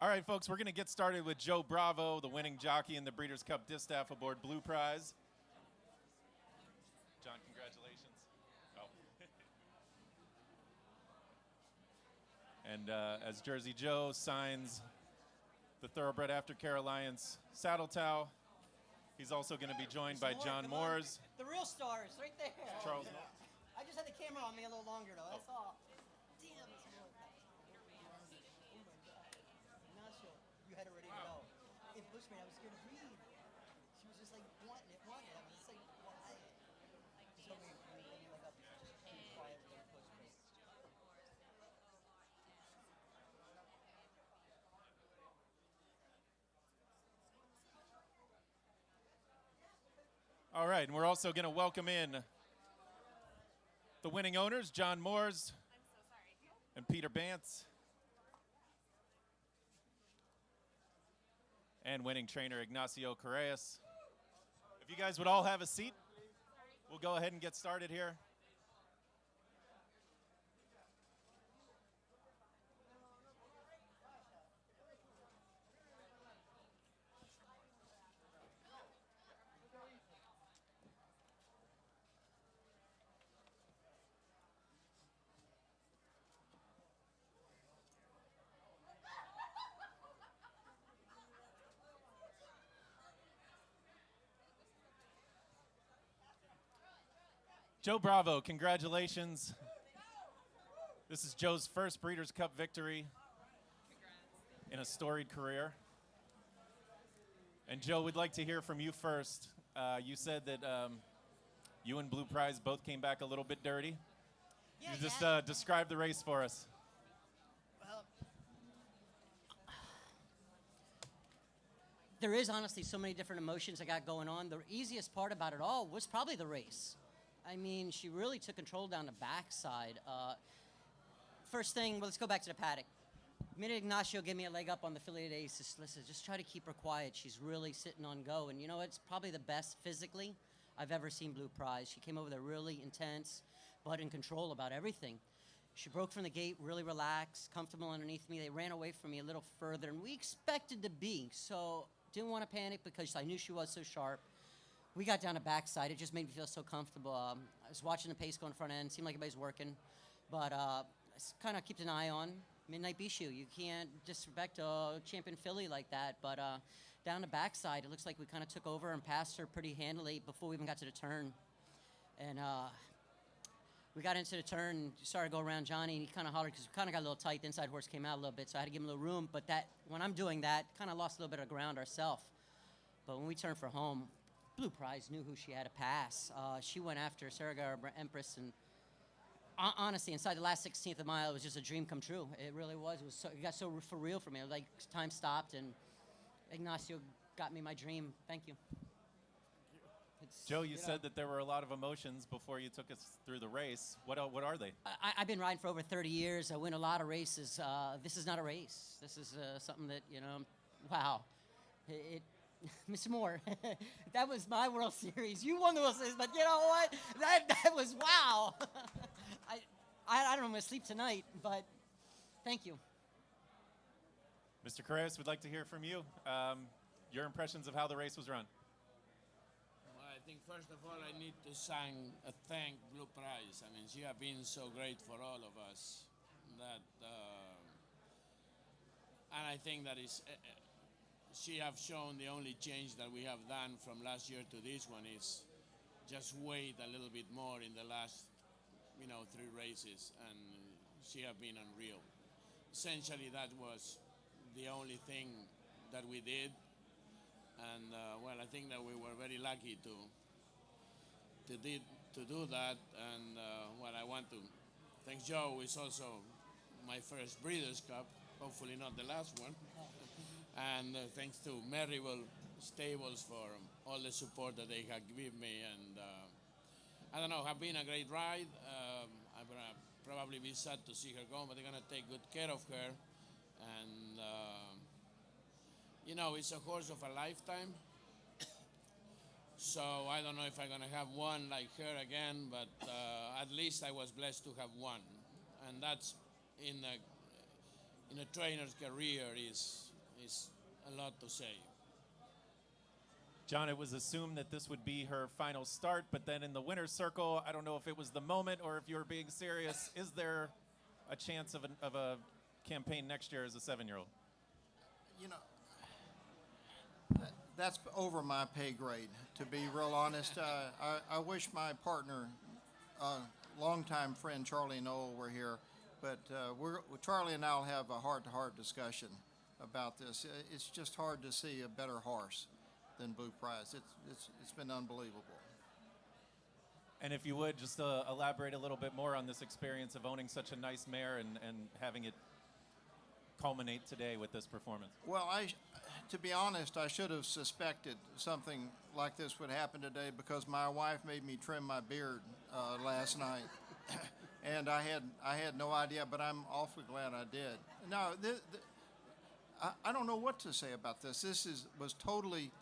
All right, folks, we're going to get started with Joe Bravo, the winning jockey in the Breeders' Cup Distaff aboard Blue Prize. John, congratulations. Oh. And as Jersey Joe signs the Thoroughbred Aftercare Alliance saddle towel, he's also going to be joined by John Moores. The real stars, right there. Charles. I just had the camera on me a little longer, though. That's all. Damn, it's more like that. Oh my God. Not sure. You had it ready to go. It pushed me. I was scared to breathe. She was just like wanting it. I was just like, why? Just told me like up too quiet to push me. All right, and we're also going to welcome in the winning owners, John Moores and Peter Bantz, and winning trainer Ignacio Correas. If you guys would all have a seat, we'll go ahead and get started here. Joe Bravo, congratulations. This is Joe's first Breeders' Cup victory in a storied career. And Joe, we'd like to hear from you first. You said that you and Blue Prize both came back a little bit dirty. Yeah, You just describe the race for us. Well, there is honestly so many different emotions I got going on. The easiest part about it all was probably the race. I mean, she really took control down the backside. First thing, well, let's go back to the paddock. The minute Ignacio gave me a leg up on the affiliate ace, listen, just try to keep her quiet. She's really sitting on go. And you know, it's probably the best physically I've ever seen Blue Prize. She came over there really intense, but in control about everything. She broke from the gate, really relaxed, comfortable underneath me. They ran away from me a little further than we expected to be. So didn't want to panic because I knew she was so sharp. We got down the backside. It just made me feel so comfortable. I was watching the pace go in front end. Seemed like everybody's working. But I kind of kept an eye on Midnight Bishu. You can't disrespect a champion filly like that. But down the backside, it looks like we kind of took over and passed her pretty handily before we even got to the turn. And we got into the turn and started to go around Johnny. And he kind of hollered because we kind of got a little tight. The inside horse came out a little bit, so I had to give him a little room. But that when I'm doing that, kind of lost a little bit of ground ourselves. But when we turned for home, Blue Prize knew who she had to pass. She went after Sarah Empress, and honestly, inside the last 16th of a mile, it was just a dream come true. It really was. It got so for real for me. It was like time stopped, and Ignacio got me my dream. Thank you. Joe, you said that there were a lot of emotions before you took us through the race. What are they? I've been riding for over 30 years. I win a lot of races. This is not a race. This is something that, you know, wow. Mr. Moore, that was my World Series. You won the World Series, but you know what? That was wow. I don't know, I'm going to sleep tonight, but thank you. Mr. Correas, we'd like to hear from you. Your impressions of how the race was run. Well, I think first of all, I need to thank Blue Prize. I mean, she has been so great for all of us. And I think that is. She have shown the only change that we have done from last year to this one is just wait a little bit more in the last, 3 races, and she have been unreal. Essentially, that was the only thing that we did, and well, I think that we were very lucky to do that, and well, I want to thank Joe. It's also my first Breeders' Cup, hopefully not the last one. And thanks to Maryville Stables for all the support that they have given me. And I don't know, have been a great ride. I'm going to probably be sad to see her go, but they're going to take good care of her. And, it's a horse of a lifetime. So I don't know if I'm going to have one like her again, but at least I was blessed to have one. And that's in a trainer's career is is a lot to say. John, it was assumed that this would be her final start, but then in the winner's circle, I don't know if it was the moment or if you were being serious. Is there a chance of a campaign next year as a 7-year-old? You know, that's over my pay grade, to be real honest. I wish my partner, longtime friend Charlie Noel were here, but Charlie and I will have a heart-to-heart discussion about this. It's just hard to see a better horse than Blue Prize. It's been unbelievable. And if you would, just elaborate a little bit more on this experience of owning such a nice mare and having it culminate today with this performance. Well, to be honest, I should have suspected something like this would happen today because my wife made me trim my beard last night, and I had no idea. But I'm awfully glad I did. No, I don't know what to say about this. This was totally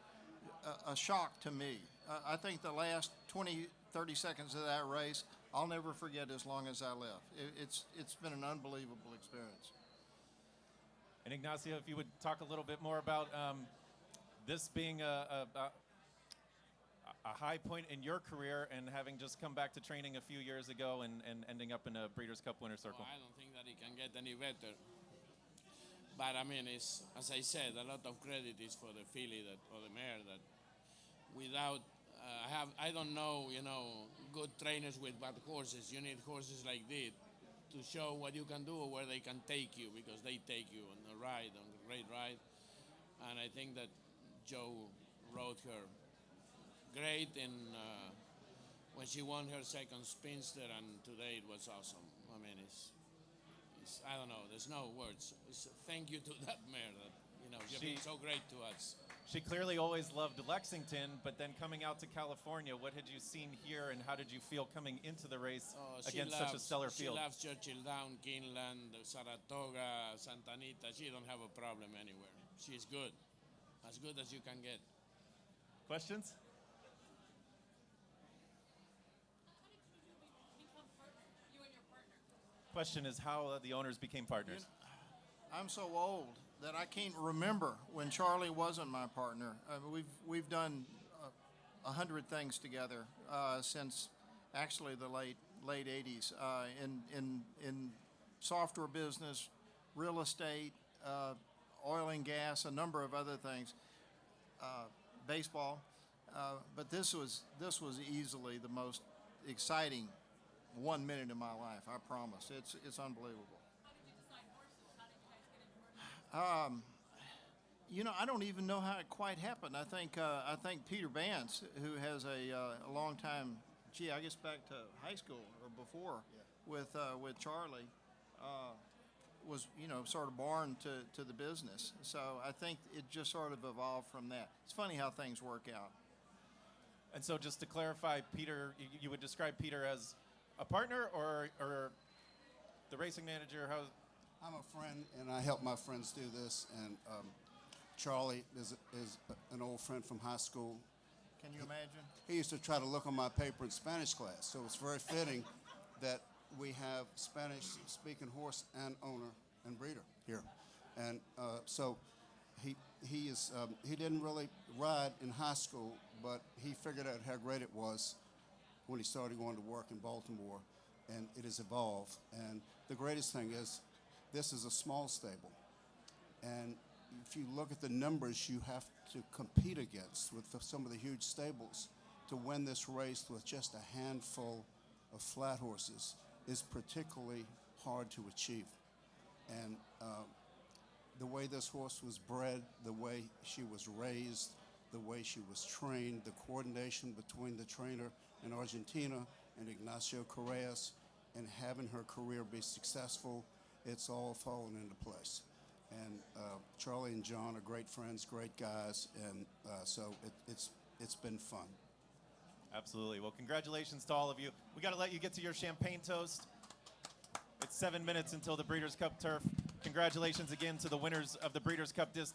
a shock to me. I think the last 20, 30 seconds of that race, I'll never forget as long as I live. It's been an unbelievable experience. And Ignacio, if you would talk a little bit more about this being a high point in your career and having just come back to training a few years ago and ending up in a Breeders' Cup winner's circle. Well, I don't think that it can get any better. But I mean, it's, as I said, a lot of credit is for the filly or the mare that without, I don't know, good trainers with bad horses. You need horses like this to show what you can do or where they can take you, because they take you on a ride, on a great ride. And I think that Joe rode her great when she won her second spinster, and today it was awesome. I mean, I don't know, there's no words. Thank you to that mare that, she's been so great to us. She clearly always loved Lexington, but then coming out to California, what had you seen here and how did you feel coming into the race against such a stellar field? She loves Churchill Down, Keeneland, Saratoga, Santa Anita. She don't have a problem anywhere. She's good as you can get. Questions? Question is how the owners became partners. I'm so old that I can't remember when Charlie wasn't my partner. We've done 100 things together since actually the late 80s in software business, real estate, oil and gas, a number of other things, baseball. But this was easily the most exciting 1 minute in my life. I promise. It's unbelievable. I don't even know how it quite happened. I think Peter Vance, who has a long time, I guess back to high school or before, with Charlie, was sort of born to the business. So I think it just sort of evolved from that. It's funny how things work out. And so just to clarify, Peter, you would describe Peter as a partner or the racing manager? I'm a friend, and I help my friends do this. And Charlie is an old friend from high school. Can you imagine? He used to try to look on my paper in Spanish class, so it's very fitting that we have Spanish-speaking horse and owner and breeder here. And so he didn't really ride in high school, but he figured out how great it was when he started going to work in Baltimore, and it has evolved. And the greatest thing is, this is a small stable, and if you look at the numbers you have to compete against with some of the huge stables to win this race with just a handful of flat horses is particularly hard to achieve. And the way this horse was bred, the way she was raised, the way she was trained, the coordination between the trainer in Argentina and Ignacio Correas, and having her career be successful, it's all fallen into place. And Charlie and John are great friends, great guys, and so it's been fun. Absolutely. Well, congratulations to all of you. We got to let you get to your champagne toast. It's 7 minutes until the Breeders' Cup turf. Congratulations again to the winners of the Breeders' Cup Distaff.